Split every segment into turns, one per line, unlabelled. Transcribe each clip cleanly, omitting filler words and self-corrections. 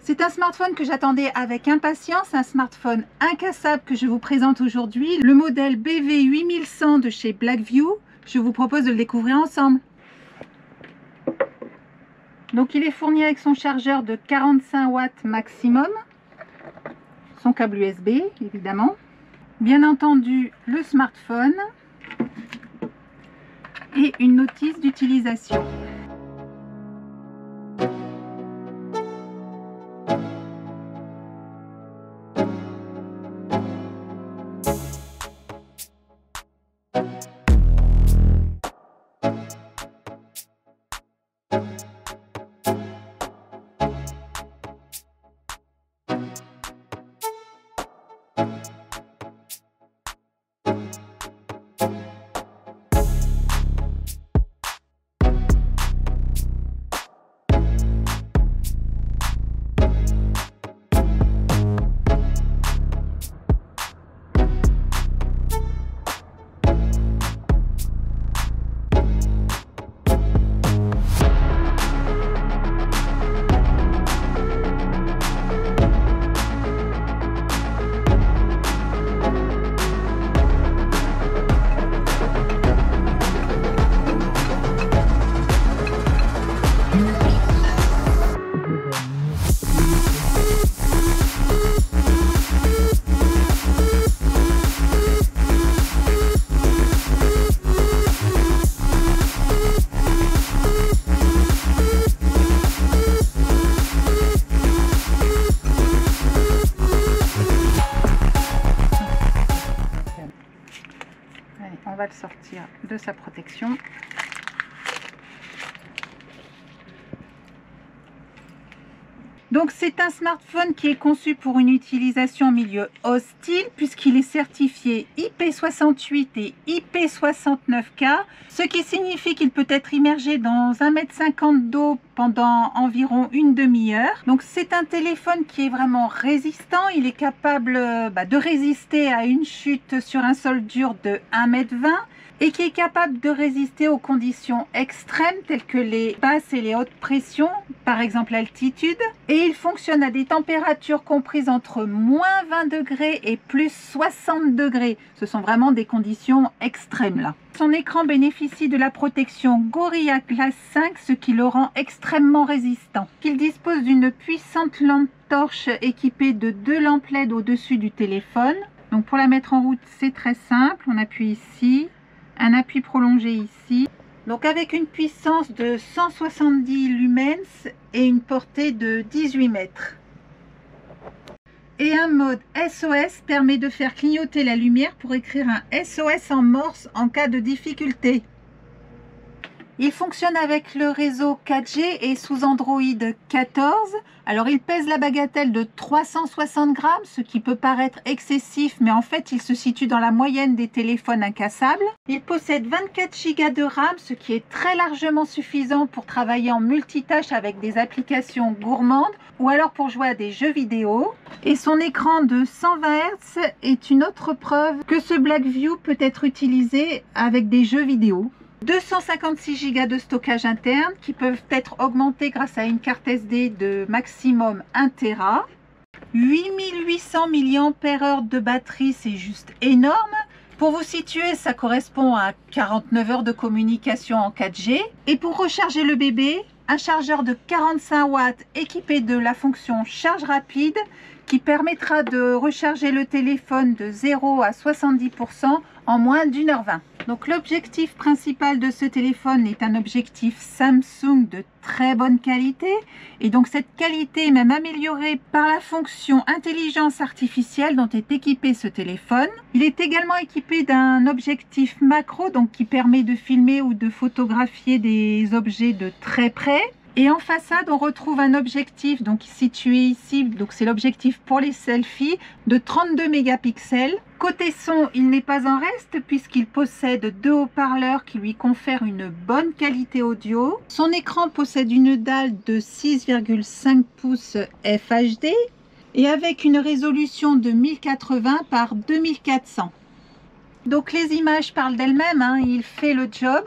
C'est un smartphone que j'attendais avec impatience, un smartphone incassable que je vous présente aujourd'hui, le modèle BV8100 de chez Blackview. Je vous propose de le découvrir ensemble. Donc il est fourni avec son chargeur de 45 watts maximum, son câble USB évidemment, bien entendu le smartphone et une notice d'utilisation. On va le sortir de sa protection. Donc c'est un smartphone qui est conçu pour une utilisation en milieu hostile puisqu'il est certifié IP68 et IP69K, ce qui signifie qu'il peut être immergé dans 1,50 m d'eau pendant environ une demi-heure. Donc c'est un téléphone qui est vraiment résistant, il est capable de résister à une chute sur un sol dur de 1,20 m et qui est capable de résister aux conditions extrêmes telles que les basses et les hautes pressions, par exemple l'altitude, et il fonctionne à des températures comprises entre moins 20 degrés et plus 60 degrés. Ce sont vraiment des conditions extrêmes là. Son écran bénéficie de la protection Gorilla Glass 5, ce qui le rend extrêmement résistant. Il dispose d'une puissante lampe torche équipée de 2 lampes LED au-dessus du téléphone. Donc pour la mettre en route, c'est très simple. On appuie ici, un appui prolongé ici. Donc avec une puissance de 170 lumens et une portée de 18 mètres. Et un mode SOS permet de faire clignoter la lumière pour écrire un SOS en morse en cas de difficulté. Il fonctionne avec le réseau 4G et sous Android 14. Alors il pèse la bagatelle de 360 grammes, ce qui peut paraître excessif, mais en fait il se situe dans la moyenne des téléphones incassables. Il possède 24 Go de RAM, ce qui est très largement suffisant pour travailler en multitâche avec des applications gourmandes ou alors pour jouer à des jeux vidéo. Et son écran de 120 Hz est une autre preuve que ce Blackview peut être utilisé avec des jeux vidéo. 256 Go de stockage interne qui peuvent être augmentés grâce à une carte SD de maximum 1 Tera. 8800 mAh de batterie, c'est juste énorme. Pour vous situer, ça correspond à 49 heures de communication en 4G. Et pour recharger le bébé, un chargeur de 45 watts équipé de la fonction charge rapide qui permettra de recharger le téléphone de 0 à 70% en moins d'1h20. Donc l'objectif principal de ce téléphone est un objectif Samsung de très bonne qualité et donc cette qualité est même améliorée par la fonction intelligence artificielle dont est équipé ce téléphone. Il est également équipé d'un objectif macro donc qui permet de filmer ou de photographier des objets de très près. Et en façade, on retrouve un objectif donc situé ici, donc c'est l'objectif pour les selfies de 32 mégapixels. Côté son, il n'est pas en reste puisqu'il possède 2 haut-parleurs qui lui confèrent une bonne qualité audio. Son écran possède une dalle de 6,5 pouces FHD et avec une résolution de 1080 par 2400. Donc les images parlent d'elles-mêmes, il fait le job.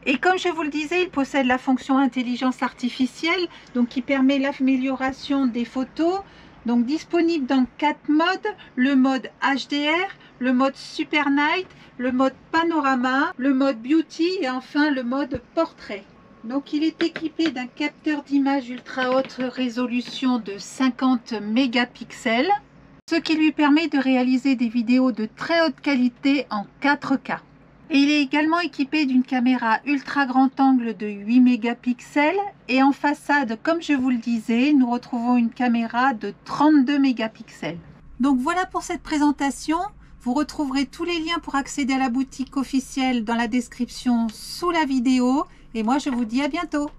Et comme je vous le disais, il possède la fonction intelligence artificielle, donc qui permet l'amélioration des photos. Donc disponible dans 4 modes, le mode HDR, le mode Super Night, le mode Panorama, le mode Beauty et enfin le mode Portrait. Donc il est équipé d'un capteur d'image ultra haute résolution de 50 mégapixels, ce qui lui permet de réaliser des vidéos de très haute qualité en 4K. Et il est également équipé d'une caméra ultra grand angle de 8 mégapixels et en façade, comme je vous le disais, nous retrouvons une caméra de 32 mégapixels. Donc voilà pour cette présentation. Vous retrouverez tous les liens pour accéder à la boutique officielle dans la description sous la vidéo. Et moi, je vous dis à bientôt.